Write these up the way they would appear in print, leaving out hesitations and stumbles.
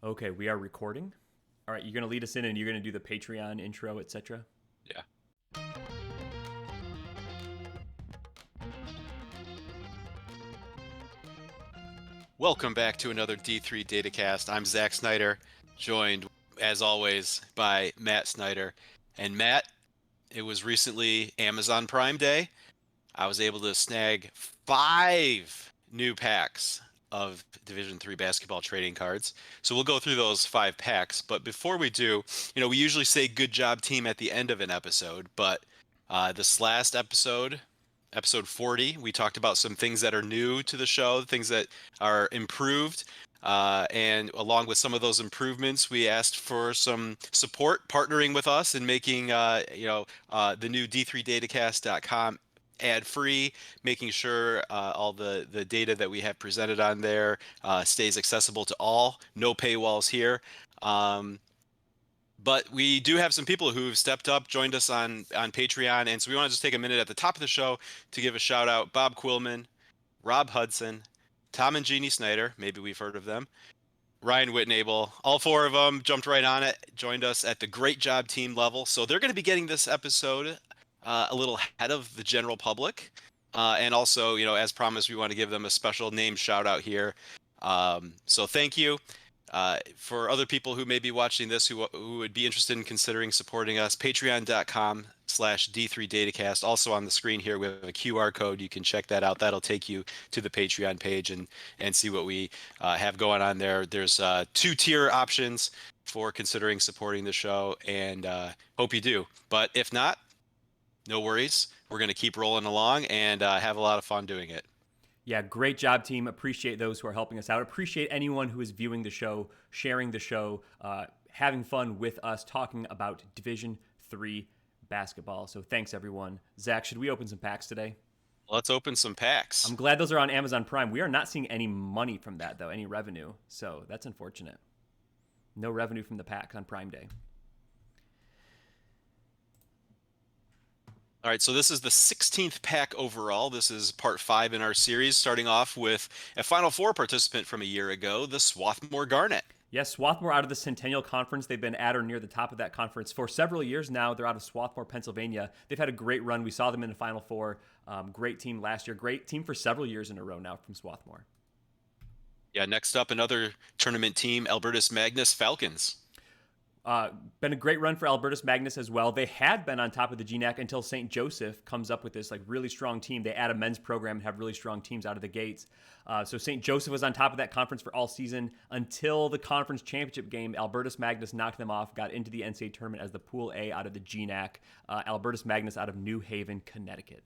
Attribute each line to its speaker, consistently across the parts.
Speaker 1: Okay, we are recording. All right, you're going to lead us in and you're going to do the Patreon intro, etc.
Speaker 2: Yeah. Welcome back to another D3 Datacast. I'm Zach Snyder, joined as always by Matt Snyder. And Matt, it was recently Amazon Prime Day. I was able to snag 5 new packs of Division 3 basketball trading cards. So we'll go through those 5 packs. But before we do, we usually say good job team at the end of an episode, but this last episode, episode 40, we talked about some things that are new to the show, things that are improved. And along with some of those improvements, we asked for some support partnering with us in making, the new d3datacast.com ad-free, making sure all the data that we have presented on there stays accessible to all. No paywalls here. But we do have some people who've stepped up, joined us on Patreon, and so we want to just take a minute at the top of the show to give a shout out. Bob Quillman, Rob Hudson, Tom and Jeannie Snyder, maybe we've heard of them, Ryan Whitnable, all 4 of them jumped right on it, joined us at the great job team level. So they're going to be getting this episode a little ahead of the general public. And also, as promised, we want to give them a special name shout out here. So thank you. For other people who may be watching this who would be interested in considering supporting us, patreon.com/D3Datacast. Also on the screen here, we have a QR code. You can check that out. That'll take you to the Patreon page and see what we have going on there. There's 2-tier options for considering supporting the show, and hope you do. But if not, no worries. We're going to keep rolling along and have a lot of fun doing it.
Speaker 1: Yeah, great job, team. Appreciate those who are helping us out. Appreciate anyone who is viewing the show, sharing the show, having fun with us, talking about Division 3 basketball. So thanks, everyone. Zach, should we open some packs today?
Speaker 2: Let's open some packs.
Speaker 1: I'm glad those are on Amazon Prime. We are not seeing any money from that, though, any revenue. So that's unfortunate. No revenue from the packs on Prime Day.
Speaker 2: All right, so this is the 16th pack overall. This is part 5 in our series, starting off with a Final Four participant from a year ago, the Swarthmore Garnet.
Speaker 1: Yes, Swarthmore out of the Centennial Conference. They've been at or near the top of that conference for several years now. They're out of Swarthmore, Pennsylvania. They've had a great run. We saw them in the Final Four. Great team last year. Great team for several years in a row now from Swarthmore.
Speaker 2: Yeah, next up, another tournament team, Albertus Magnus Falcons.
Speaker 1: Been a great run for Albertus Magnus as well. They had been on top of the GNAC until St. Joseph comes up with this really strong team. They add a men's program and have really strong teams out of the gates. So St. Joseph was on top of that conference for all season until the conference championship game. Albertus Magnus knocked them off, got into the NCAA tournament as the Pool A out of the GNAC. Albertus Magnus out of New Haven, Connecticut.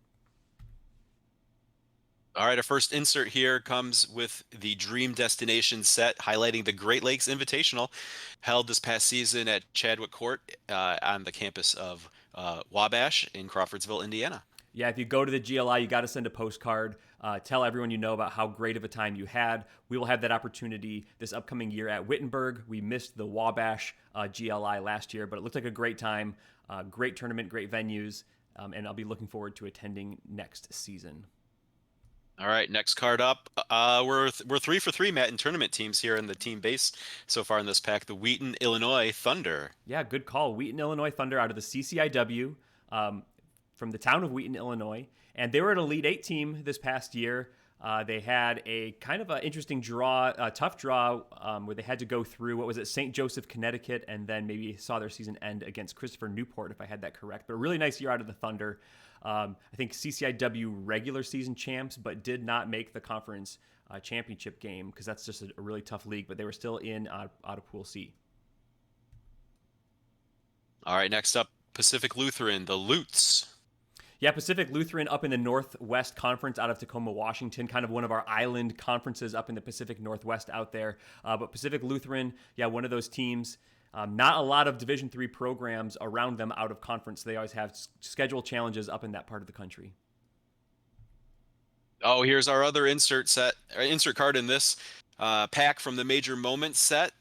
Speaker 2: All right, our first insert here comes with the Dream Destination set, highlighting the Great Lakes Invitational, held this past season at Chadwick Court on the campus of Wabash in Crawfordsville, Indiana.
Speaker 1: Yeah, if you go to the GLI, you got to send a postcard. Tell everyone you know about how great of a time you had. We will have that opportunity this upcoming year at Wittenberg. We missed the Wabash GLI last year, but it looked like a great time, great tournament, great venues, and I'll be looking forward to attending next season.
Speaker 2: All right, next card up. We're 3 for 3, Matt, in tournament teams here in the team base so far in this pack. The Wheaton, Illinois Thunder.
Speaker 1: Yeah, good call. Wheaton, Illinois Thunder out of the CCIW from the town of Wheaton, Illinois. And they were an Elite 8 team this past year. They had a kind of an interesting draw, a tough draw where they had to go through, what was it, St. Joseph, Connecticut, and then maybe saw their season end against Christopher Newport, if I had that correct. But a really nice year out of the Thunder. I think CCIW regular season champs, but did not make the conference championship game because that's just a really tough league, but they were still in out of Pool C.
Speaker 2: All right, next up, Pacific Lutheran, the Lutes.
Speaker 1: Yeah, Pacific Lutheran up in the Northwest Conference out of Tacoma, Washington, kind of one of our island conferences up in the Pacific Northwest out there. But Pacific Lutheran, yeah, one of those teams. Not a lot of Division III programs around them out of conference. They always have schedule challenges up in that part of the country.
Speaker 2: Oh, here's our other insert card in this pack from the Major Moments set.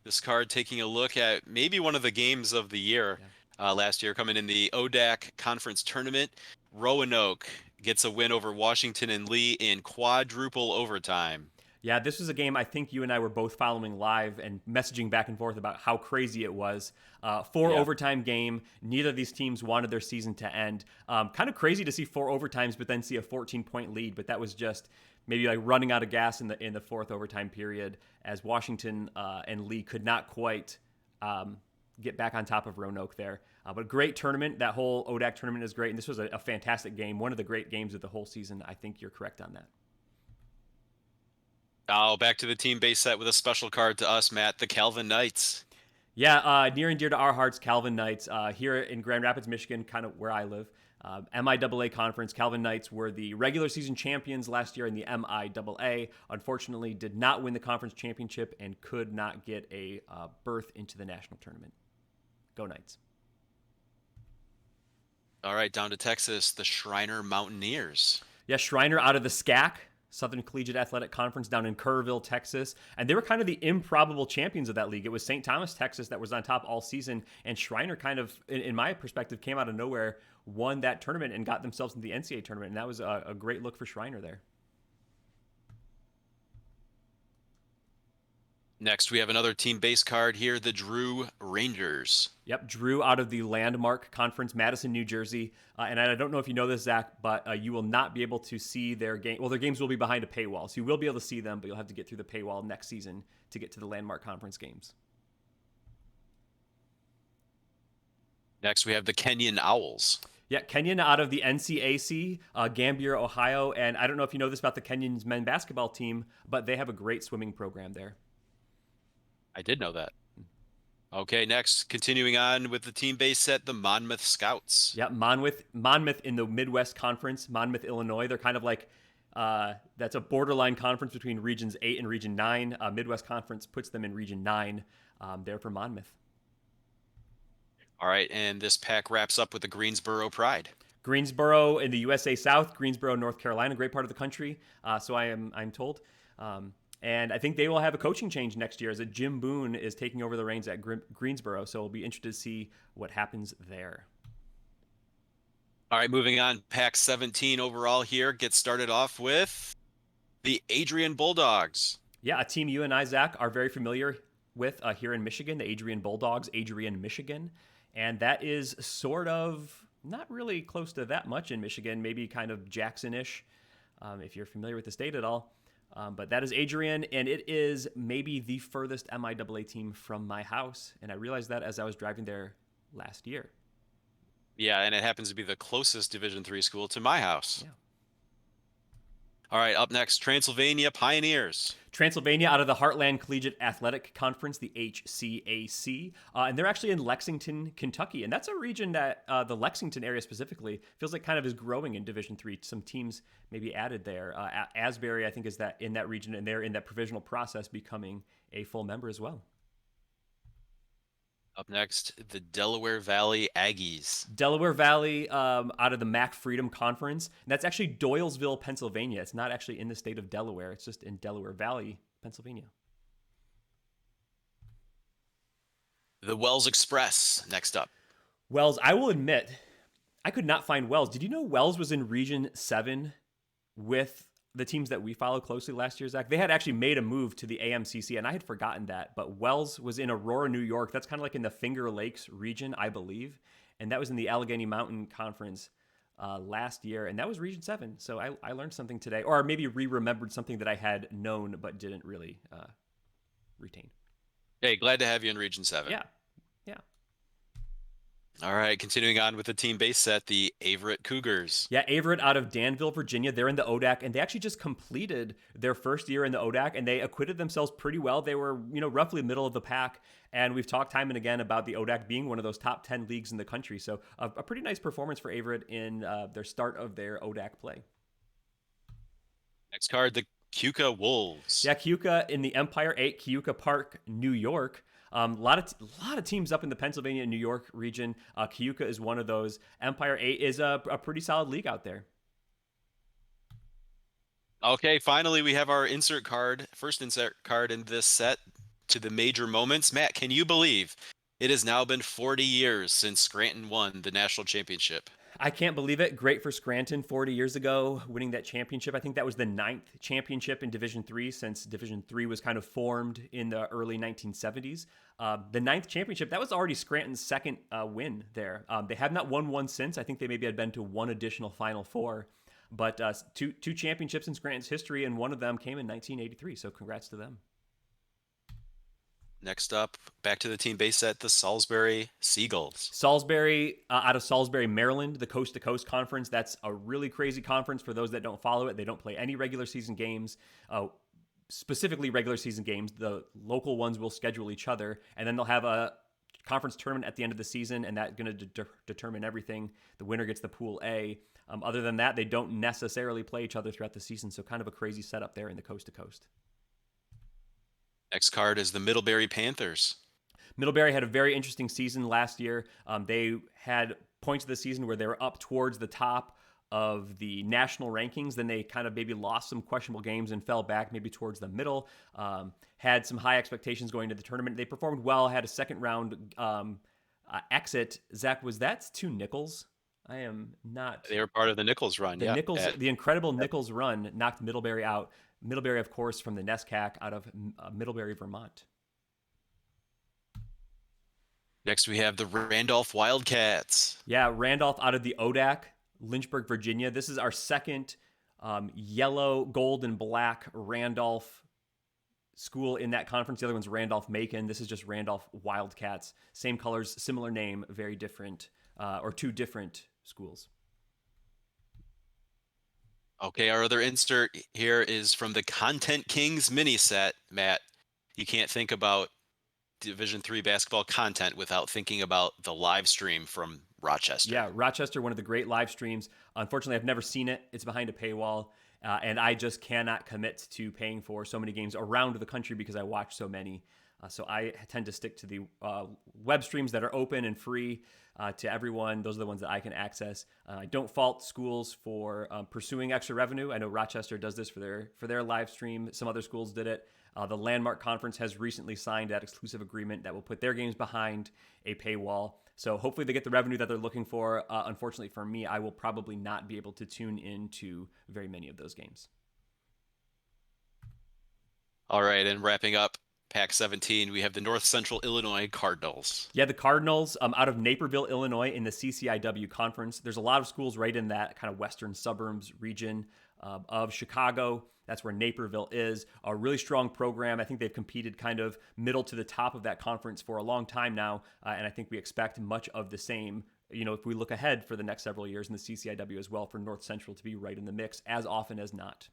Speaker 2: This card taking a look at maybe one of the games of the year last year, coming in the ODAC Conference Tournament. Roanoke gets a win over Washington and Lee in quadruple overtime.
Speaker 1: Yeah, this was a game I think you and I were both following live and messaging back and forth about how crazy it was. Four
Speaker 2: Yeah.
Speaker 1: overtime game. Neither of these teams wanted their season to end. Kind of crazy to see four overtimes, but then see a 14-point lead. But that was just maybe like running out of gas in the fourth overtime period, as Washington and Lee could not quite get back on top of Roanoke there. But great tournament. That whole ODAC tournament is great, and this was a fantastic game. One of the great games of the whole season. I think you're correct on that.
Speaker 2: Oh, back to the team base set with a special card to us, Matt, the Calvin Knights.
Speaker 1: Yeah, near and dear to our hearts, Calvin Knights here in Grand Rapids, Michigan, kind of where I live. MIAA conference. Calvin Knights were the regular season champions last year in the MIAA. Unfortunately, did not win the conference championship and could not get a berth into the national tournament. Go Knights.
Speaker 2: All right, down to Texas, the Shriner Mountaineers.
Speaker 1: Yeah, Shriner out of the SCAC, Southern Collegiate Athletic Conference down in Kerrville, Texas. And they were kind of the improbable champions of that league. It was St. Thomas, Texas that was on top all season. And Shriner kind of, in my perspective, came out of nowhere, won that tournament, and got themselves into the NCAA tournament. And that was a great look for Shriner there.
Speaker 2: Next, we have another team base card here, the Drew Rangers.
Speaker 1: Yep, Drew out of the Landmark Conference, Madison, New Jersey. And I don't know if you know this, Zach, but you will not be able to see their game. Well, their games will be behind a paywall, so you will be able to see them, but you'll have to get through the paywall next season to get to the Landmark Conference games.
Speaker 2: Next, we have the Kenyon Owls.
Speaker 1: Yeah, Kenyon out of the NCAC, Gambier, Ohio. And I don't know if you know this about the Kenyon's men's basketball team, but they have a great swimming program there.
Speaker 2: I did know that. Okay, next, continuing on with the team base set, the Monmouth Scouts.
Speaker 1: Yeah, Monmouth in the Midwest Conference, Monmouth, Illinois. They're kind of like that's a borderline conference between Regions 8 and Region 9. Midwest Conference puts them in Region 9. There for Monmouth.
Speaker 2: All right, and this pack wraps up with the Greensboro Pride.
Speaker 1: Greensboro in the USA South, Greensboro, North Carolina, great part of the country. So I'm told. And I think they will have a coaching change next year, as Jim Boone is taking over the reins at Greensboro. So we'll be interested to see what happens there.
Speaker 2: All right, moving on. Pack 17 overall here. Gets started off with the Adrian Bulldogs.
Speaker 1: Yeah, a team you and I, Zach, are very familiar with here in Michigan, the Adrian Bulldogs, Adrian, Michigan. And that is sort of not really close to that much in Michigan, maybe kind of Jackson-ish, if you're familiar with the state at all. But that is Adrian, and it is maybe the furthest MIAA team from my house. And I realized that as I was driving there last year.
Speaker 2: Yeah, and it happens to be the closest Division III school to my house.
Speaker 1: Yeah.
Speaker 2: All right, up next, Transylvania Pioneers.
Speaker 1: Transylvania out of the Heartland Collegiate Athletic Conference, the HCAC. And they're actually in Lexington, Kentucky. And that's a region that the Lexington area specifically feels like kind of is growing in Division III. Some teams maybe added there. Asbury, I think, is that in that region, and they're in that provisional process becoming a full member as well.
Speaker 2: Up next, the Delaware Valley Aggies.
Speaker 1: Delaware Valley out of the Mac Freedom Conference. And that's actually Doylesville, Pennsylvania. It's not actually in the state of Delaware. It's just in Delaware Valley, Pennsylvania.
Speaker 2: The Wells Express, next up.
Speaker 1: Wells, I will admit, I could not find Wells. Did you know Wells was in Region 7 with the teams that we follow closely last year, Zach? They had actually made a move to the AMCC, and I had forgotten that. But Wells was in Aurora, New York. That's kind of like in the Finger Lakes region, I believe. And that was in the Allegheny Mountain Conference last year. And that was Region 7. So I learned something today, or maybe re-remembered something that I had known but didn't really retain.
Speaker 2: Hey, glad to have you in Region 7.
Speaker 1: Yeah.
Speaker 2: All right, continuing on with the team base set, the Averett Cougars.
Speaker 1: Yeah, Averett out of Danville, Virginia. They're in the ODAC, and they actually just completed their first year in the ODAC, and they acquitted themselves pretty well. They were, roughly middle of the pack, and we've talked time and again about the ODAC being one of those top 10 leagues in the country. So a pretty nice performance for Averett in their start of their ODAC play.
Speaker 2: Next card, the Keuka Wolves.
Speaker 1: Yeah, Keuka in the Empire 8, Keuka Park, New York. A lot of teams up in the Pennsylvania and New York region. Keuka is one of those. Empire 8 is a pretty solid league out there.
Speaker 2: Okay, finally we have our first insert card in this set to the major moments. Matt, can you believe it has now been 40 years since Scranton won the national championship?
Speaker 1: I can't believe it. Great for Scranton 40 years ago, winning that championship. I think that was the ninth championship in Division Three since Division Three was kind of formed in the early 1970s. The ninth championship, that was already Scranton's second win there. They have not won one since. I think they maybe had been to one additional Final Four. But two championships in Scranton's history, and one of them came in 1983. So congrats to them.
Speaker 2: Next up, back to the team base at the Salisbury Seagulls.
Speaker 1: Salisbury, out of Salisbury, Maryland, the Coast to Coast Conference. That's a really crazy conference for those that don't follow it. They don't play any regular season games. Specifically regular season games. The local ones will schedule each other, and then they'll have a conference tournament at the end of the season, and that's going to determine everything. The winner gets the Pool A. Other than that, they don't necessarily play each other throughout the season, so kind of a crazy setup there in the Coast to Coast.
Speaker 2: Next card is the Middlebury Panthers.
Speaker 1: Middlebury had a very interesting season last year. They had points of the season where they were up towards the top of the national rankings. Then they kind of maybe lost some questionable games and fell back maybe towards the middle. Had some high expectations going to the tournament. They performed well, had a second round exit. Zach, was that two Nichols? I am not.
Speaker 2: They were part of the Nichols run.
Speaker 1: The Nichols, the incredible Nichols run knocked Middlebury out. Middlebury, of course, from the NESCAC out of Middlebury, Vermont.
Speaker 2: Next, we have the Randolph Wildcats.
Speaker 1: Yeah, Randolph out of the ODAC, Lynchburg, Virginia. This is our second yellow, gold, and black Randolph school in that conference. The other one's Randolph-Macon. This is just Randolph Wildcats. Same colors, similar name, very different, or two different schools.
Speaker 2: Okay, our other insert here is from the Content Kings mini set. Matt, you can't think about Division III basketball content without thinking about the live stream from Rochester.
Speaker 1: Yeah, Rochester, one of the great live streams. Unfortunately, I've never seen it. It's behind a paywall, and I just cannot commit to paying for so many games around the country because I watch so many. So I tend to stick to the web streams that are open and free to everyone. Those are the ones that I can access. I don't fault schools for pursuing extra revenue. I know Rochester does this for their live stream. Some other schools did it. The Landmark Conference has recently signed that exclusive agreement that will put their games behind a paywall. So hopefully they get the revenue that they're looking for. Unfortunately for me, I will probably not be able to tune into very many of those games.
Speaker 2: All right, and wrapping up Pack 17, we have the North Central Illinois Cardinals.
Speaker 1: Yeah, the Cardinals out of Naperville, Illinois in the CCIW conference. There's a lot of schools right in that kind of western suburbs region of Chicago. That's where Naperville is. A really strong program. I think they've competed kind of middle to the top of that conference for a long time now, and I think we expect much of the same. You know, if we look ahead for the next several years in the CCIW as well, for North Central to be right in the mix as often as not.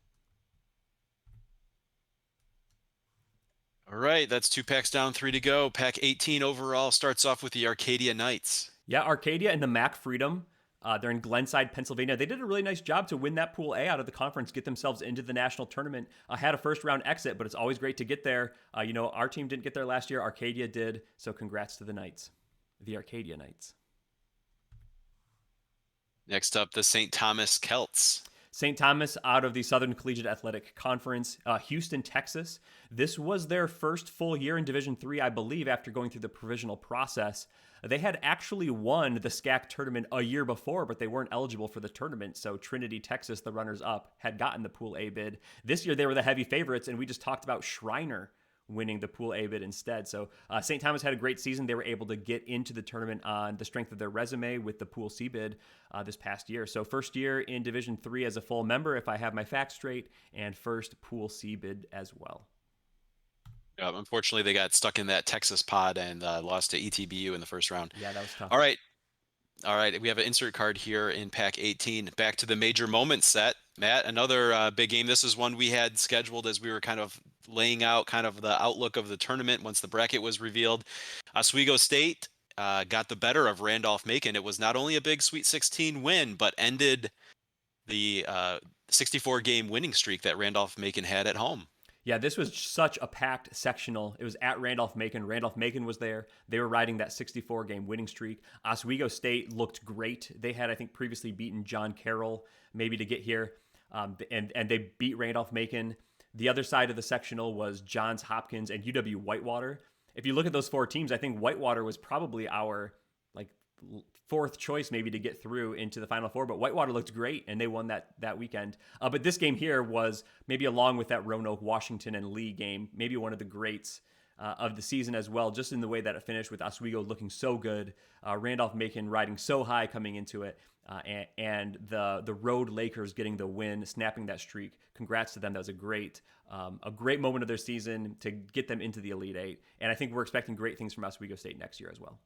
Speaker 2: All right, that's 2 packs down, 3 to go. Pack 18 overall starts off with the Arcadia Knights.
Speaker 1: Yeah, Arcadia and the Mac Freedom. They're in Glenside, Pennsylvania. They did a really nice job to win that Pool A out of the conference, get themselves into the national tournament. Had a first-round exit, but it's always great to get there. Our team didn't get there last year. Arcadia did, so congrats to the Knights, the Arcadia Knights.
Speaker 2: Next up, the St. Thomas Celts.
Speaker 1: St. Thomas out of the Southern Collegiate Athletic Conference, Houston, Texas. This was their first full year in Division III, I believe, after going through the provisional process. They had actually won the SCAC tournament a year before, but they weren't eligible for the tournament. So Trinity, Texas, the runners-up, had gotten the Pool A bid. This year, they were the heavy favorites, and we just talked about Schreiner winning the Pool A bid instead. So St. Thomas had a great season. They were able to get into the tournament on the strength of their resume with the Pool C bid this past year. So first year in Division III as a full member, if I have my facts straight, and first Pool C bid as well.
Speaker 2: Unfortunately, they got stuck in that Texas pod and lost to ETBU in the first round.
Speaker 1: Yeah, that was tough.
Speaker 2: All right. We have an insert card here in Pack 18. Back to the Major Moments set. Matt, another big game. This is one we had scheduled as we were kind of laying out kind of the outlook of the tournament once the bracket was revealed. Oswego State got the better of Randolph-Macon. It was not only a big Sweet 16 win, but ended the 64-game winning streak that Randolph-Macon had at home.
Speaker 1: Yeah, this was such a packed sectional. It was at Randolph-Macon. Randolph-Macon was there. They were riding that 64-game winning streak. Oswego State looked great. They had, I think, previously beaten John Carroll maybe to get here, and they beat Randolph-Macon. The other side of the sectional was Johns Hopkins and UW Whitewater. If you look at those four teams, I think Whitewater was probably our fourth choice maybe to get through into the Final Four. But Whitewater looked great, and they won that weekend. But this game here was maybe along with that Roanoke, Washington, and Lee game, maybe one of the greats of the season as well, just in the way that it finished with Oswego looking so good, Randolph Macon riding so high coming into it, and the road Lakers getting the win, snapping that streak. Congrats to them. That was a great moment of their season to get them into the Elite Eight. And I think we're expecting great things from Oswego State next year as well.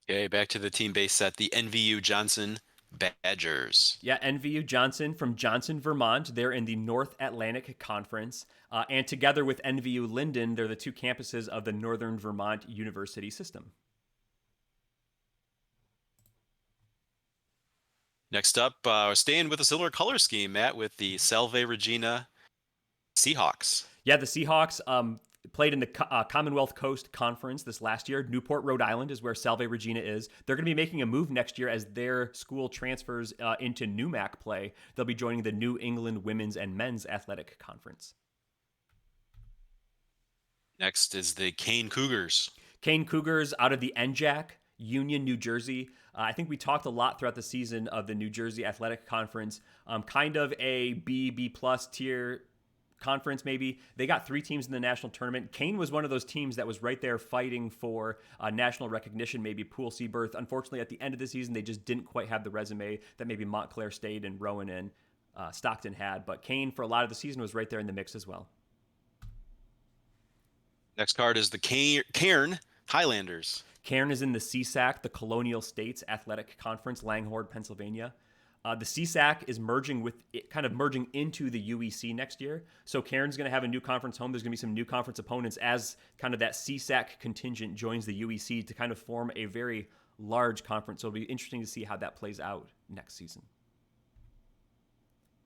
Speaker 2: Okay, back to the team base set, the NVU Johnson Badgers.
Speaker 1: Yeah, NVU Johnson from Johnson, Vermont. They're in the North Atlantic Conference. And together with NVU Linden, they're the two campuses of the Northern Vermont University System.
Speaker 2: Next up, staying with a similar color scheme, Matt, with the Salve Regina Seahawks.
Speaker 1: Yeah, the Seahawks played in the Commonwealth Coast Conference this last year. Newport, Rhode Island is where Salve Regina is. They're going to be making a move next year as their school transfers into NUMAC play. They'll be joining the New England Women's and Men's Athletic Conference.
Speaker 2: Next is the Kane Cougars.
Speaker 1: Kane Cougars out of the NJAC, Union, New Jersey. I think we talked a lot throughout the season of the New Jersey Athletic Conference. Kind of a B plus tier conference maybe. They got 3 teams in the national tournament. Kane was one of those teams that was right there fighting for national recognition, maybe Pool C berth. Unfortunately, at the end of the season, they just didn't quite have the resume that maybe Montclair State and Rowan and Stockton had. But Kane, for a lot of the season, was right there in the mix as well.
Speaker 2: Next card is the Cairn Highlanders.
Speaker 1: Cairn is in the CSAC, the Colonial States Athletic Conference, Langhorne, Pennsylvania. The CSAC is merging into the UEC next year. So Cairn's going to have a new conference home. There's going to be some new conference opponents as kind of that CSAC contingent joins the UEC to kind of form a very large conference. So it'll be interesting to see how that plays out next season.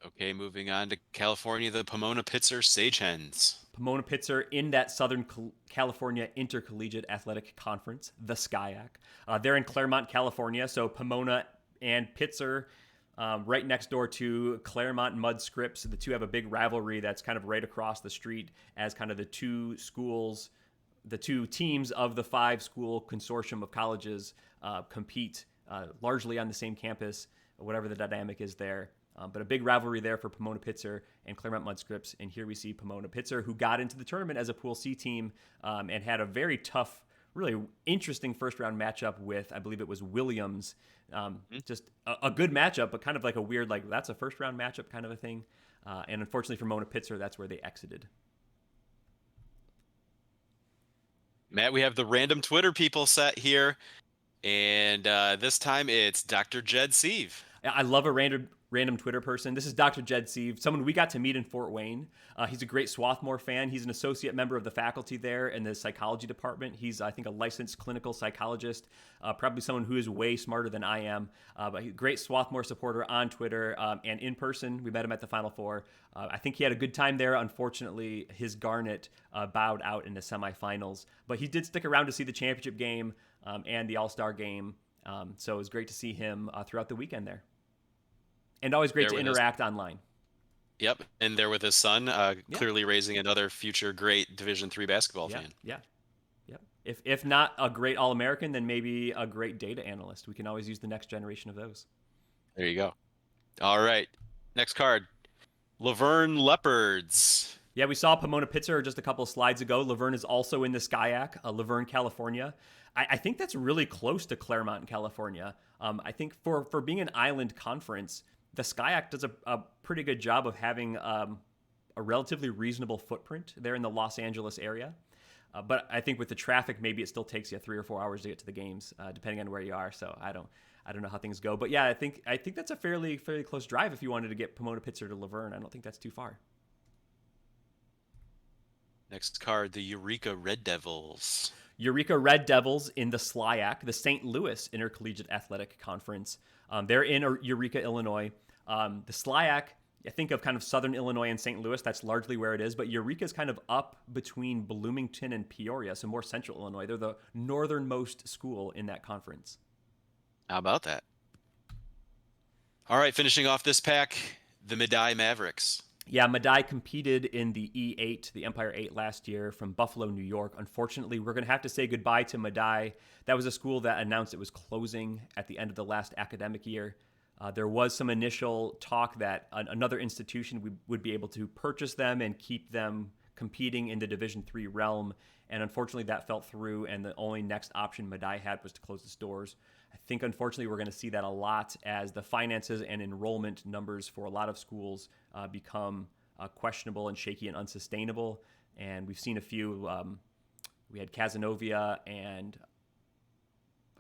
Speaker 2: Okay, moving on to California, the Pomona-Pitzer Sagehens.
Speaker 1: Pomona-Pitzer in that Southern California Intercollegiate Athletic Conference, the SCIAC. They're in Claremont, California. So Pomona and Pitzer right next door to Claremont Mud Scripps. The two have a big rivalry that's kind of right across the street as kind of the two schools, the two teams of the 5-school consortium of colleges compete largely on the same campus, whatever the dynamic is there. But a big rivalry there for Pomona-Pitzer and Claremont Mud Scripps. And here we see Pomona-Pitzer, who got into the tournament as a Pool C team and had a very tough, really interesting first-round matchup with, I believe it was Williams. Just a good matchup, but kind of like a weird, like, that's a first-round matchup kind of a thing. And unfortunately for Pomona-Pitzer, that's where they exited.
Speaker 2: Matt, we have the random Twitter people set here. And this time it's Dr. Jed Sieve.
Speaker 1: I love a random Twitter person. This is Dr. Jed Sieve, someone we got to meet in Fort Wayne. He's a great Swarthmore fan. He's an associate member of the faculty there in the psychology department. He's, I think, a licensed clinical psychologist, probably someone who is way smarter than I am. But he's a great Swarthmore supporter on Twitter and in person. We met him at the Final Four. I think he had a good time there. Unfortunately, his Garnet bowed out in the semifinals. But he did stick around to see the championship game and the All-Star game. So it was great to see him throughout the weekend there. And always great to interact online.
Speaker 2: Yep, and there with his son, clearly raising another future great Division III basketball fan.
Speaker 1: Yeah. If not a great All-American, then maybe a great data analyst. We can always use the next generation of those.
Speaker 2: There you go. All right, next card, Laverne Leopards.
Speaker 1: Yeah, we saw Pomona-Pitzer just a couple of slides ago. Laverne is also in the SCIAC, Laverne, California. I think that's really close to Claremont, California. I think for being an island conference, the SCIAC does a pretty good job of having a relatively reasonable footprint there in the Los Angeles area. But I think with the traffic, maybe it still takes you 3 or 4 hours to get to the games, depending on where you are. So I don't know how things go. But yeah, I think that's a fairly close drive if you wanted to get Pomona-Pitzer to Laverne. I don't think that's too far.
Speaker 2: Next card, the Eureka Red Devils.
Speaker 1: Eureka Red Devils in the SLIAC, the St. Louis Intercollegiate Athletic Conference. They're in Eureka, Illinois. The SLIAC, I think of kind of southern Illinois and St. Louis. That's largely where it is. But Eureka is kind of up between Bloomington and Peoria, so more central Illinois. They're the northernmost school in that conference.
Speaker 2: How about that? All right, finishing off this pack, the Medaille Mavericks.
Speaker 1: Yeah, Madai competed in the E8, the Empire 8 last year from Buffalo, New York. Unfortunately, we're going to have to say goodbye to Madai. That was a school that announced it was closing at the end of the last academic year. There was some initial talk that another institution would be able to purchase them and keep them competing in the Division III realm. And unfortunately, that fell through, and the only next option Madai had was to close its doors. I think, unfortunately, we're going to see that a lot as the finances and enrollment numbers for a lot of schools become questionable and shaky and unsustainable. And we've seen a few. We had Casanova and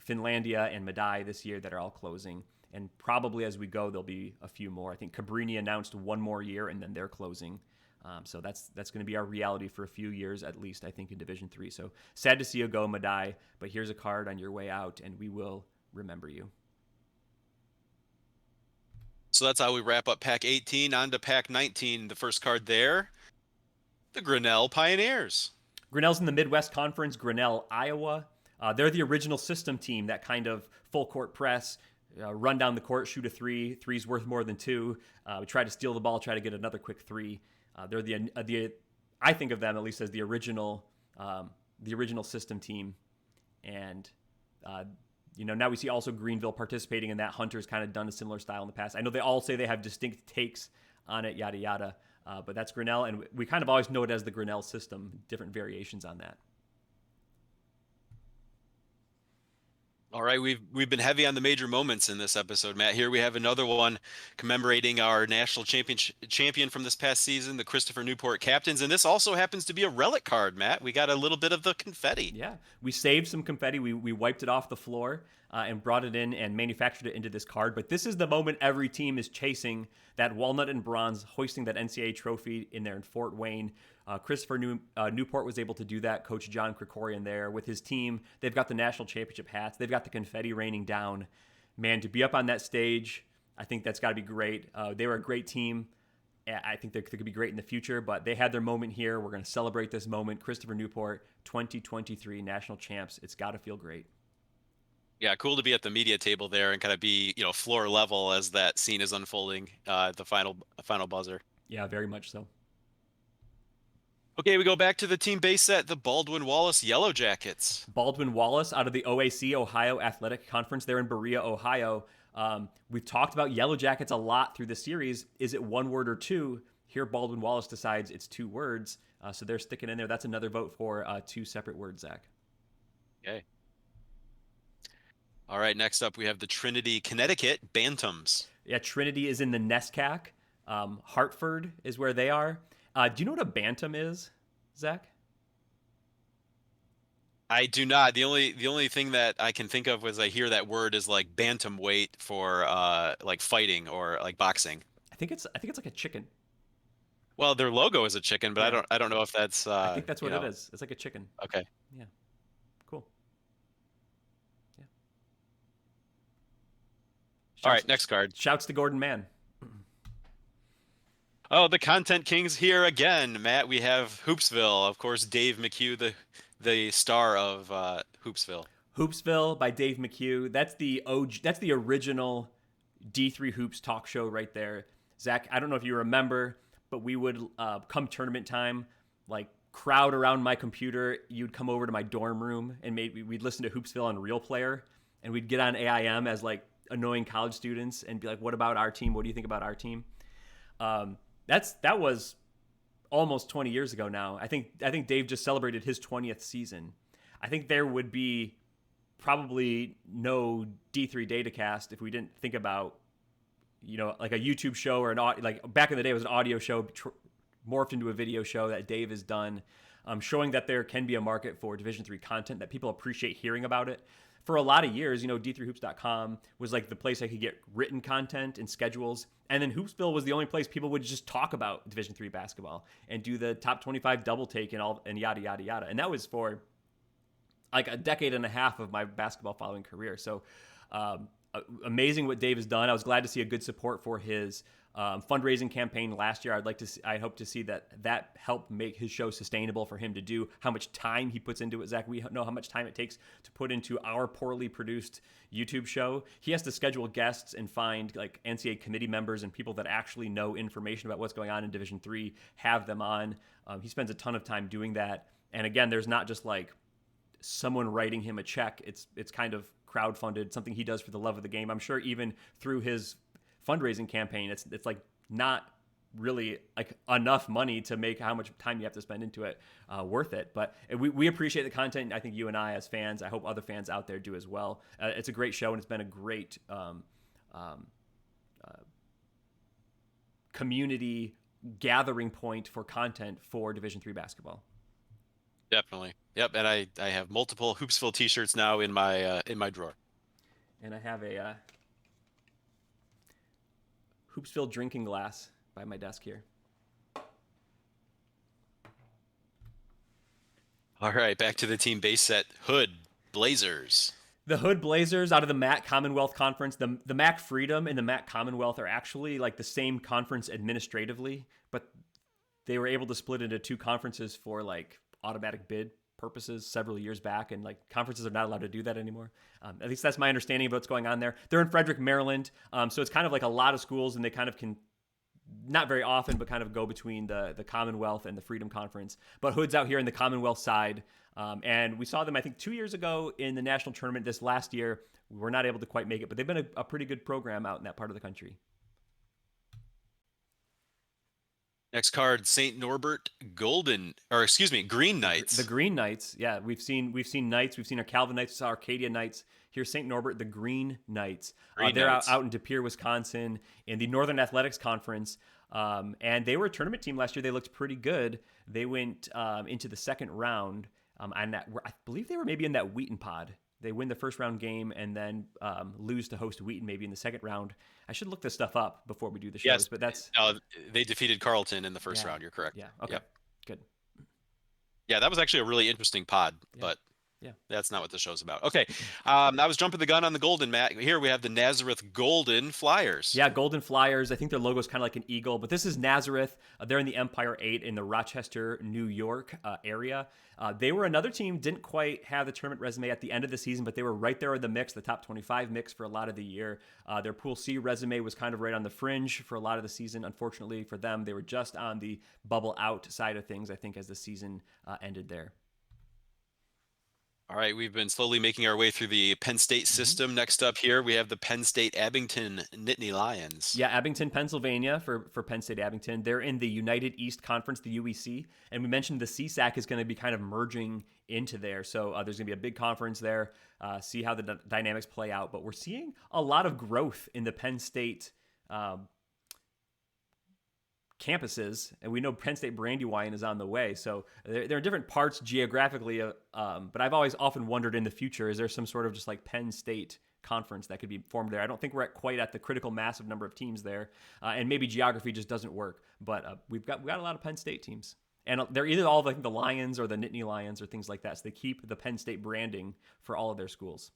Speaker 1: Finlandia and Madai this year that are all closing. And probably as we go, there'll be a few more. I think Cabrini announced one more year, and then they're closing. So that's going to be our reality for a few years at least, I think, in Division III. So sad to see you go, Madai, but here's a card on your way out, and we will remember you.
Speaker 2: So that's how we wrap up Pack 18. On to Pack 19. The first card there, the Grinnell Pioneers.
Speaker 1: Grinnell's in the Midwest Conference, Grinnell, Iowa. They're the original system team, that kind of full court press, run down the court, shoot a three. Three's worth more than two. We try to steal the ball, try to get another quick three. They're the I think of them at least as the original system team, and now we see also Greenville participating in that. Hunter's kind of done a similar style in the past. I know they all say they have distinct takes on it, yada yada, but that's Grinnell, and we kind of always know it as the Grinnell system. Different variations on that.
Speaker 2: All right, we've been heavy on the major moments in this episode, Matt. Here we have another one commemorating our national champion from this past season, the Christopher Newport Captains, and this also happens to be a relic card, Matt. We got a little bit of the confetti.
Speaker 1: Yeah, we saved some confetti. We wiped it off the floor and brought it in and manufactured it into this card. But this is the moment every team is chasing, that walnut and bronze, hoisting that NCAA trophy in there in Fort Wayne. Christopher Newport was able to do that. Coach John Krikorian there with his team. They've got the national championship hats. They've got the confetti raining down. Man, to be up on that stage, I think that's got to be great. They were a great team. I think they could be great in the future, but they had their moment here. We're going to celebrate this moment. Christopher Newport, 2023 national champs. It's got to feel great.
Speaker 2: Yeah, cool to be at the media table there and kind of be, floor level as that scene is unfolding, the final buzzer.
Speaker 1: Yeah, very much so.
Speaker 2: Okay, we go back to the team base set, the Baldwin Wallace Yellow Jackets.
Speaker 1: Baldwin Wallace out of the OAC, Ohio Athletic Conference. They're in Berea, Ohio. We've talked about Yellow Jackets a lot through the series. Is it one word or two? Here, Baldwin Wallace decides it's 2 words, so they're sticking in there. That's another vote for 2 separate words, Zach.
Speaker 2: Okay. All right, next up we have the Trinity, Connecticut Bantams.
Speaker 1: Yeah, Trinity is in the NESCAC. Hartford is where they are. Do you know what a bantam is, Zach?
Speaker 2: I do not. The only thing that I can think of was I hear that word is like bantamweight for like fighting or like boxing.
Speaker 1: I think it's like a chicken.
Speaker 2: Well, their logo is a chicken, but
Speaker 1: Yeah.
Speaker 2: I don't know if that's
Speaker 1: I think that's what it is. It's like a chicken.
Speaker 2: Okay.
Speaker 1: Yeah. Cool. Yeah.
Speaker 2: All right, next card.
Speaker 1: Shouts to Gordon Mann.
Speaker 2: Oh, the Content Kings here again, Matt. We have Hoopsville, of course. Dave McHugh, the star of Hoopsville.
Speaker 1: Hoopsville by Dave McHugh. That's the original D3 Hoops talk show right there. Zach, I don't know if you remember, but we would come tournament time, like crowd around my computer. You'd come over to my dorm room and we'd listen to Hoopsville on Real Player, and we'd get on AIM as like annoying college students and be like, "What about our team? What do you think about our team?" That was almost 20 years ago now. I think Dave just celebrated his 20th season. I think there would be probably no D3 Datacast if we didn't think about, like a YouTube show or like back in the day it was an audio show morphed into a video show that Dave has done, showing that there can be a market for Division III content, that people appreciate hearing about it. For a lot of years, D3hoops.com was like the place I could get written content and schedules. And then Hoopsville was the only place people would just talk about Division III basketball and do the top 25 double take and yada, yada, yada. And that was for like a decade and a half of my basketball following career. So amazing what Dave has done. I was glad to see a good support for his fundraising campaign last year. I hope to see that help make his show sustainable for him to do. How much time he puts into it, Zach. We know how much time it takes to put into our poorly produced YouTube show. He has to schedule guests and find like NCAA committee members and people that actually know information about what's going on in Division III, have them on. He spends a ton of time doing that. And again, there's not just like someone writing him a check. It's kind of crowdfunded, something he does for the love of the game. I'm sure even through his fundraising campaign, it's like not really like enough money to make how much time you have to spend into it worth it. But we appreciate the content. I think you and I as fans, I hope other fans out there do as well. It's a great show, and it's been a great community gathering point for content for Division III basketball.
Speaker 2: Definitely. Yep. And I have multiple Hoopsville t-shirts now in my drawer.
Speaker 1: And I have a Hoopsville drinking glass by my desk here.
Speaker 2: All right, back to the team base set. Hood Blazers.
Speaker 1: The Hood Blazers out of the MAC Commonwealth Conference. The MAC Freedom and the MAC Commonwealth are actually like the same conference administratively, but they were able to split into two conferences for like automatic bid purposes several years back, and like conferences are not allowed to do that anymore. At least that's my understanding of what's going on there. They're in Frederick, Maryland, so it's kind of like a lot of schools, and they kind of can, not very often, but kind of go between the Commonwealth and the Freedom Conference. But Hood's out here in the Commonwealth side, and we saw them, I think, 2 years ago in the national tournament. This last year, we were not able to quite make it, but they've been a pretty good program out in that part of the country.
Speaker 2: Next card, St. Norbert Green Knights.
Speaker 1: The Green Knights, yeah, we've seen Knights, we've seen our Calvin Knights, our Arcadia Knights. Here's St. Norbert, the Green Knights. They're out in De Pere, Wisconsin, in the Northern Athletics Conference, and they were a tournament team last year. They looked pretty good. They went into the second round, and I believe they were maybe in that Wheaton pod. They win the first round game and then lose to host Wheaton maybe in the second round. I should look this stuff up before we do the shows,
Speaker 2: yes,
Speaker 1: but that's...
Speaker 2: they defeated Carleton in the first round. You're correct.
Speaker 1: Yeah, okay,
Speaker 2: yep.
Speaker 1: Good.
Speaker 2: Yeah, that was actually a really interesting pod, but that's not what the show's about. Okay, I was jumping the gun on the Golden, Matt. Here we have the Nazareth Golden Flyers.
Speaker 1: Yeah, Golden Flyers. I think their logo is kind of like an eagle, but this is Nazareth. They're in the Empire 8 in the Rochester, New York area. They were another team, didn't quite have the tournament resume at the end of the season, but they were right there in the mix, the top 25 mix for a lot of the year. Their Pool C resume was kind of right on the fringe for a lot of the season. Unfortunately for them, they were just on the bubble out side of things, I think, as the season ended there.
Speaker 2: All right, we've been slowly making our way through the Penn State system. Next up here, we have the Penn State Abington Nittany Lions.
Speaker 1: Yeah, Abington, Pennsylvania for Penn State Abington. They're in the United East Conference, the UEC, and we mentioned the CSAC is going to be kind of merging into there. So there's going to be a big conference there, see how the dynamics play out. But we're seeing a lot of growth in the Penn State campuses, and we know Penn State Brandywine is on the way, so they're in different parts geographically, but I've always often wondered in the future, is there some sort of just like Penn State conference that could be formed there? I don't think we're quite at the critical mass of number of teams there, and maybe geography just doesn't work, but we've got a lot of Penn State teams, and they're either all like the Lions or the Nittany Lions or things like that, so they keep the Penn State branding for all of their schools.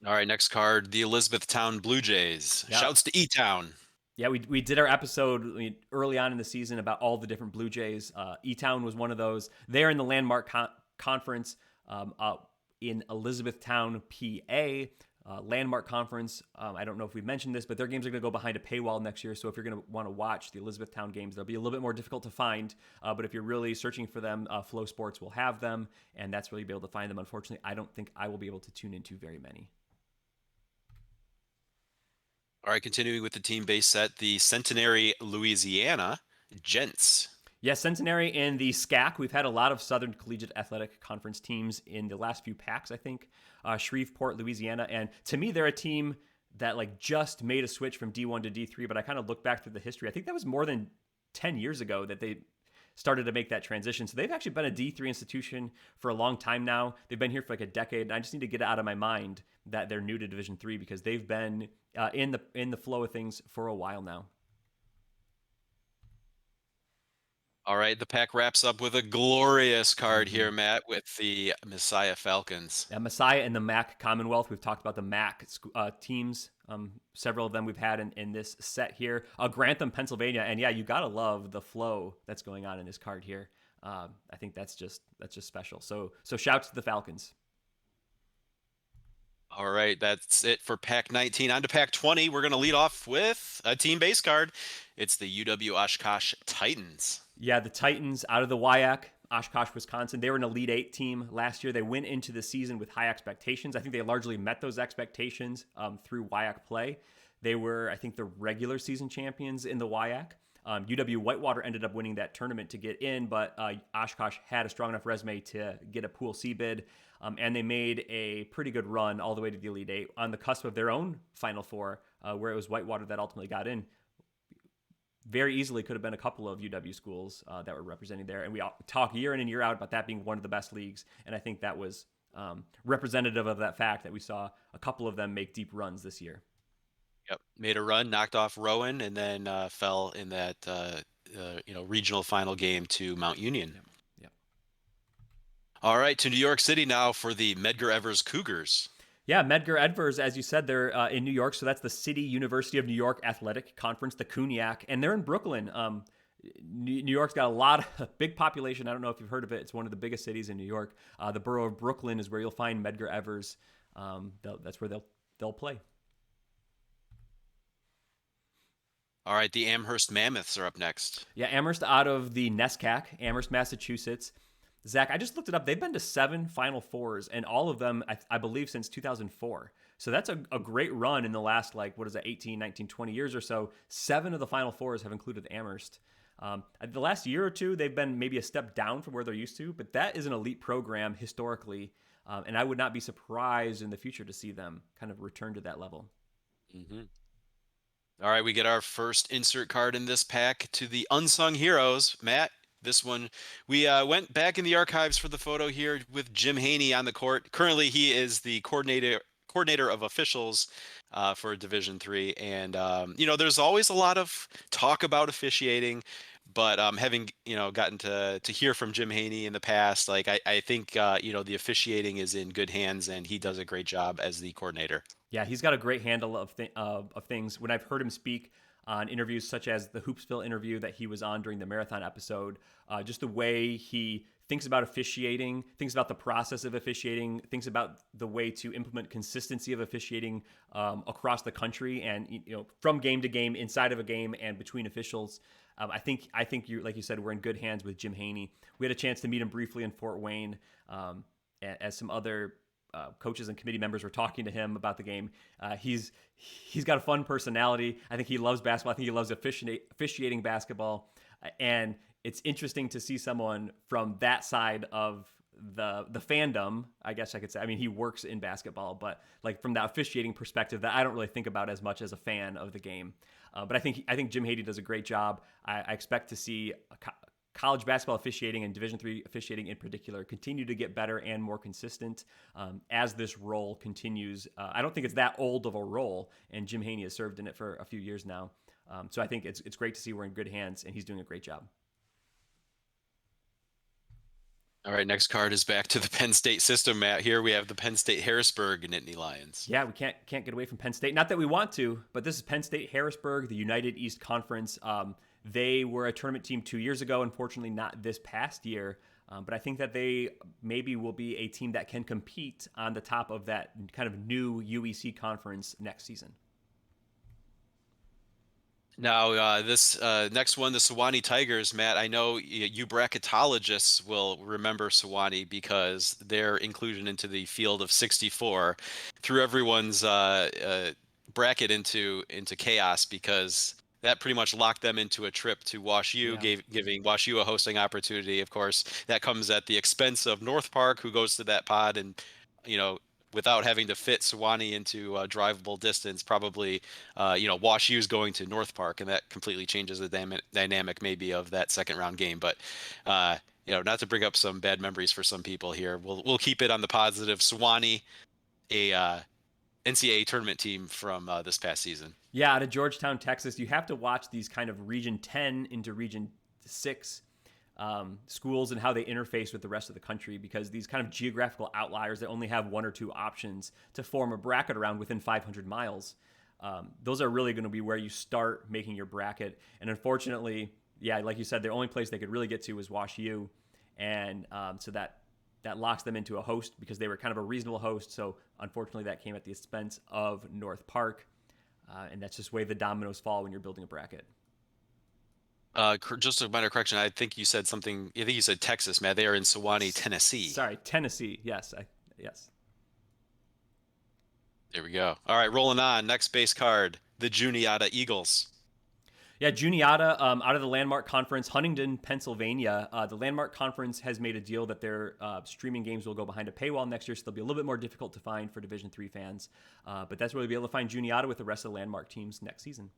Speaker 2: All right, next card, the Elizabethtown Blue Jays. Yep. Shouts to E-Town.
Speaker 1: Yeah, we did our episode early on in the season about all the different Blue Jays. E-Town was one of those. They're in the Landmark Conference in Elizabethtown, PA. Landmark Conference. I don't know if we've mentioned this, but their games are going to go behind a paywall next year. So if you're going to want to watch the Elizabethtown games, they'll be a little bit more difficult to find. But if you're really searching for them, Flow Sports will have them, and that's where you'll be able to find them. Unfortunately, I don't think I will be able to tune into very many.
Speaker 2: All right, continuing with the team base set, the Centenary, Louisiana Gents.
Speaker 1: Yes, Centenary and the SCAC. We've had a lot of Southern Collegiate Athletic Conference teams in the last few packs, I think. Shreveport, Louisiana. And to me, they're a team that like just made a switch from D1 to D3, but I kind of look back through the history. I think that was more than 10 years ago that they started to make that transition. So they've actually been a D3 institution for a long time now. They've been here for like a decade, and I just need to get it out of my mind that they're new to Division III because they've been in the flow of things for a while now.
Speaker 2: All right, the pack wraps up with a glorious card here, Matt, with the Messiah Falcons.
Speaker 1: Yeah, Messiah and the MAC Commonwealth. We've talked about the MAC teams Several of them we've had in this set here. Grantham, Pennsylvania, and yeah, you gotta love the flow that's going on in this card here. I think that's just special. So shouts to the Falcons.
Speaker 2: All right, that's it for Pack 19. On to Pack 20. We're going to lead off with a team base card. It's the UW Oshkosh Titans.
Speaker 1: Yeah, the Titans out of the WIAC, Oshkosh, Wisconsin. They were an Elite Eight team last year. They went into the season with high expectations. I think they largely met those expectations through WIAC play. They were, I think, the regular season champions in the WIAC. UW Whitewater ended up winning that tournament to get in, but Oshkosh had a strong enough resume to get a Pool C bid, and they made a pretty good run all the way to the Elite Eight on the cusp of their own Final Four, where it was Whitewater that ultimately got in. Very easily could have been a couple of UW schools that were representing there, and we talk year in and year out about that being one of the best leagues, and I think that was representative of that fact that we saw a couple of them make deep runs this year.
Speaker 2: Yep, made a run, knocked off Rowan, and then fell in that regional final game to Mount Union.
Speaker 1: Yep. Yep.
Speaker 2: All right, to New York City now for the Medgar Evers Cougars.
Speaker 1: Yeah, Medgar Evers, as you said, they're in New York, so that's the City University of New York Athletic Conference, the CUNYAC, and they're in Brooklyn. New York's got a big population. I don't know if you've heard of it. It's one of the biggest cities in New York. The borough of Brooklyn is where you'll find Medgar Evers. That's where they'll play.
Speaker 2: All right, the Amherst Mammoths are up next.
Speaker 1: Yeah, Amherst out of the NESCAC, Amherst, Massachusetts. Zach, I just looked it up. They've been to 7 Final Fours, and all of them, I believe, since 2004. So that's a great run in the last, 18, 19, 20 years or so. 7 of the Final Fours have included Amherst. The last year or two, they've been maybe a step down from where they're used to, but that is an elite program historically, and I would not be surprised in the future to see them kind of return to that level.
Speaker 2: Mm-hmm. All right, we get our first insert card in this pack to the Unsung Heroes. Matt, this one, we went back in the archives for the photo here with Jim Haney on the court. Currently, he is the coordinator of officials for Division III, and there's always a lot of talk about officiating. But having gotten to hear from Jim Haney in the past, I think the officiating is in good hands, and he does a great job as the coordinator.
Speaker 1: Yeah, he's got a great handle of things. When I've heard him speak on interviews such as the Hoopsville interview that he was on during the marathon episode, just the way he thinks about officiating, thinks about the process of officiating, thinks about the way to implement consistency of officiating across the country, and from game to game, inside of a game, and between officials. I think you, like you said, we're in good hands with Jim Haney. We had a chance to meet him briefly in Fort Wayne, as some other coaches and committee members were talking to him about the game. He's got a fun personality. I think he loves basketball. I think he loves officiating basketball, and it's interesting to see someone from that side of the fandom, I guess I could say. I mean, he works in basketball, but from that officiating perspective, that I don't really think about as much as a fan of the game. But I think Jim Haney does a great job. I expect to see college basketball officiating and Division III officiating in particular continue to get better and more consistent as this role continues. I don't think it's that old of a role, and Jim Haney has served in it for a few years now. So I think it's great to see we're in good hands, and he's doing a great job.
Speaker 2: All right, next card is back to the Penn State system, Matt. Here we have the Penn State Harrisburg Nittany Lions.
Speaker 1: Yeah, we can't get away from Penn State. Not that we want to, but this is Penn State Harrisburg, the United East Conference. They were a tournament team 2 years ago, unfortunately not this past year. But I think that they maybe will be a team that can compete on the top of that kind of new UEC conference next season.
Speaker 2: Now, this next one, the Sewanee Tigers, Matt, I know you bracketologists will remember Sewanee because their inclusion into the field of 64 threw everyone's bracket into chaos, because that pretty much locked them into a trip to Wash U, giving Wash U a hosting opportunity. Of course, that comes at the expense of North Park, who goes to that pod, and without having to fit Sewanee into a drivable distance, probably, Wash U's going to North Park, and that completely changes the dynamic maybe of that second round game. But, not to bring up some bad memories for some people here, we'll keep it on the positive. Sewanee, a NCAA tournament team from this past season.
Speaker 1: Yeah, out of Georgetown, Texas. You have to watch these kind of Region 10 into Region 6 schools and how they interface with the rest of the country, because these kind of geographical outliers that only have one or two options to form a bracket around within 500 miles. Those are really going to be where you start making your bracket. And unfortunately, yeah, like you said, the only place they could really get to was Wash U, and so that locks them into a host because they were kind of a reasonable host. So unfortunately, that came at the expense of North Park, and that's just the way the dominoes fall when you're building a bracket.
Speaker 2: Just a minor correction. I think you said something. I think you said Texas, Matt. They are in Sewanee, Tennessee.
Speaker 1: Sorry, Tennessee. Yes, yes.
Speaker 2: There we go. All right, rolling on. Next base card, the Juniata Eagles.
Speaker 1: Yeah, Juniata out of the Landmark Conference, Huntington, Pennsylvania. The Landmark Conference has made a deal that their streaming games will go behind a paywall next year, so they'll be a little bit more difficult to find for Division III fans. But that's where we'll be able to find Juniata with the rest of the Landmark teams next season.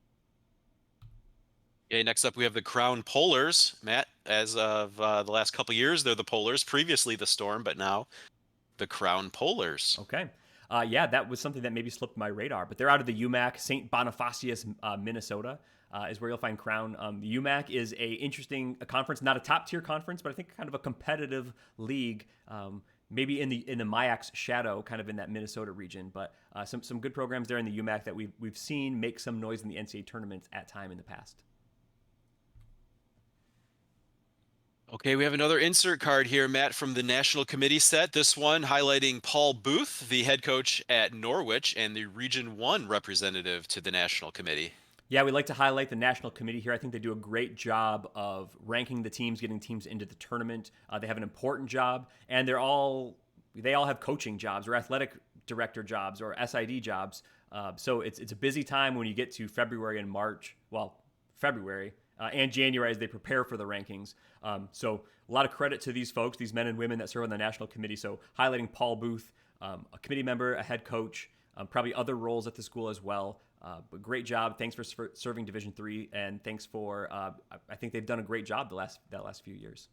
Speaker 2: Okay, next up we have the Crown Polars. Matt, as of the last couple years, they're the Polars. Previously the Storm, but now the Crown Polars.
Speaker 1: Okay. Yeah, that was something that maybe slipped my radar, but they're out of the UMAC, St. Bonifacius, Minnesota. Is where you'll find Crown. The UMAC is a conference, not a top tier conference, but I think kind of a competitive league. Maybe in the MIAC's shadow, kind of in that Minnesota region, but some good programs there in the UMAC that we've seen make some noise in the NCAA tournaments at time in the past.
Speaker 2: Okay, we have another insert card here, Matt, from the National Committee set. This one highlighting Paul Booth, the head coach at Norwich and the Region 1 representative to the National Committee.
Speaker 1: Yeah, we like to highlight the national committee here. I think they do a great job of ranking the teams, getting teams into the tournament. They have an important job, and they all have coaching jobs or athletic director jobs or SID jobs. So it's a busy time when you get to February and March. Well, February and January as they prepare for the rankings. So a lot of credit to these folks, these men and women that serve on the national committee. So highlighting Paul Booth, a committee member, a head coach, probably other roles at the school as well. But great job. Thanks for serving Division III, and thanks for. I think they've done a great job that last few years.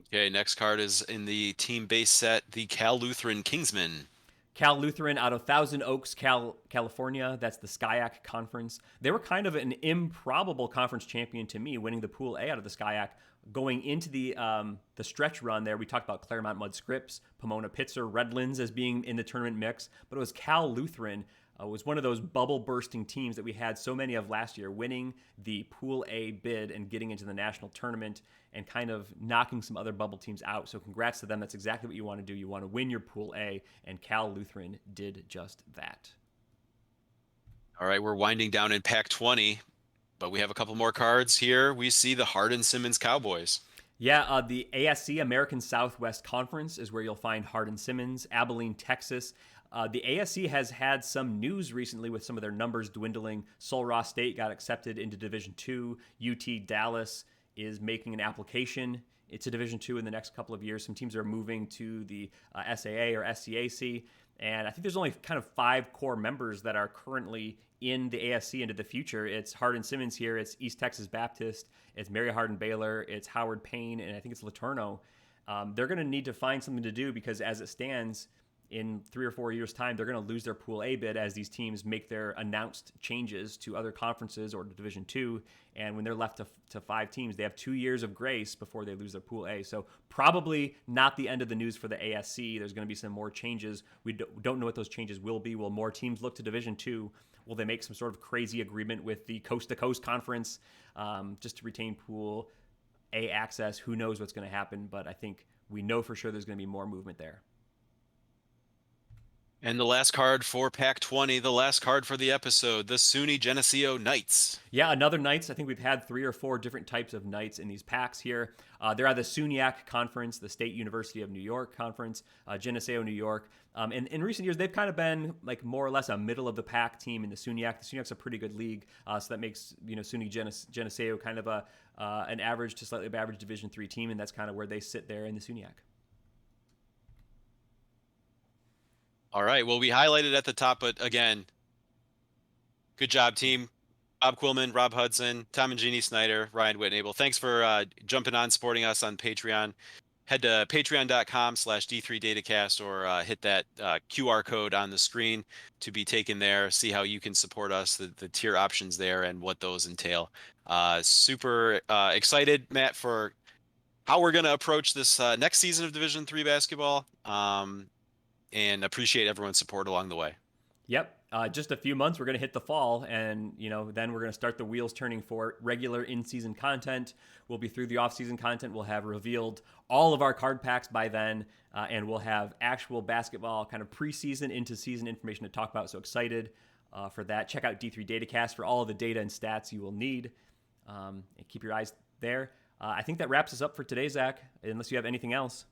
Speaker 2: Okay, next card is in the team base set, the Cal Lutheran Kingsmen.
Speaker 1: Cal Lutheran out of Thousand Oaks, California. That's the SCIAC conference. They were kind of an improbable conference champion to me, winning the Pool A out of the SCIAC. Going into the stretch run there, we talked about Claremont Mudd Scripps, Pomona Pitzer, Redlands as being in the tournament mix, but it was Cal Lutheran. Was one of those bubble bursting teams that we had so many of last year, winning the Pool A bid and getting into the national tournament and kind of knocking some other bubble teams out. So congrats to them. That's exactly what you want to do. You want to win your Pool A, and Cal Lutheran did just that.
Speaker 2: All right, we're winding down in Pac 20, but we have a couple more cards here. We see the Hardin-Simmons Cowboys.
Speaker 1: Yeah, the ASC, American Southwest Conference, is where you'll find Hardin-Simmons, Abilene, Texas. The ASC has had some news recently with some of their numbers dwindling. Sul Ross State got accepted into Division II. UT Dallas is making an application to Division II in the next couple of years. Some teams are moving to the SAA or SCAC. And I think there's only kind of 5 core members that are currently in the ASC into the future. It's Hardin-Simmons here. It's East Texas Baptist. It's Mary Hardin-Baylor. It's Howard Payne. And I think it's Laterno. They're going to need to find something to do because as it stands, in 3 or 4 years' time, they're going to lose their Pool A bid as these teams make their announced changes to other conferences or to Division II. And when they're left to 5 teams, they have 2 years of grace before they lose their Pool A. So probably not the end of the news for the ASC. There's going to be some more changes. We don't know what those changes will be. Will more teams look to Division II? Will they make some sort of crazy agreement with the coast-to-coast conference just to retain Pool A access? Who knows what's going to happen? But I think we know for sure there's going to be more movement there.
Speaker 2: And the last card for Pac 20, the last card for the episode, the SUNY Geneseo Knights.
Speaker 1: Yeah, another Knights. I think we've had 3 or 4 different types of Knights in these packs here. They're at the SUNYAC Conference, the State University of New York Conference, Geneseo, New York. And in recent years, they've kind of been like more or less a middle of the pack team in the SUNYAC. The SUNYAC's a pretty good league, so that makes SUNY Geneseo kind of an average to slightly above average Division III team, and that's kind of where they sit there in the SUNYAC.
Speaker 2: All right. Well, we highlighted at the top, but again, good job, team. Bob Quillman, Rob Hudson, Tom and Jeannie Snyder, Ryan Whitnable. Thanks for jumping on, supporting us on Patreon. Head to patreon.com/D3Datacast or hit that QR code on the screen to be taken there. See how you can support us, the tier options there, and what those entail. Super excited, Matt, for how we're going to approach this next season of Division III basketball. And appreciate everyone's support along the way.
Speaker 1: Yep. just a few months, we're going to hit the fall, and then we're going to start the wheels turning for regular in-season content. We'll be through the off-season content. We'll have revealed all of our card packs by then, and we'll have actual basketball kind of preseason into season information to talk about. So excited for that. Check out D3 Datacast for all of the data and stats you will need. And keep your eyes there. I think that wraps us up for today, Zach, unless you have anything else.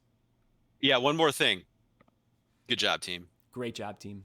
Speaker 2: Yeah, one more thing. Good job, team.
Speaker 1: Great job, team.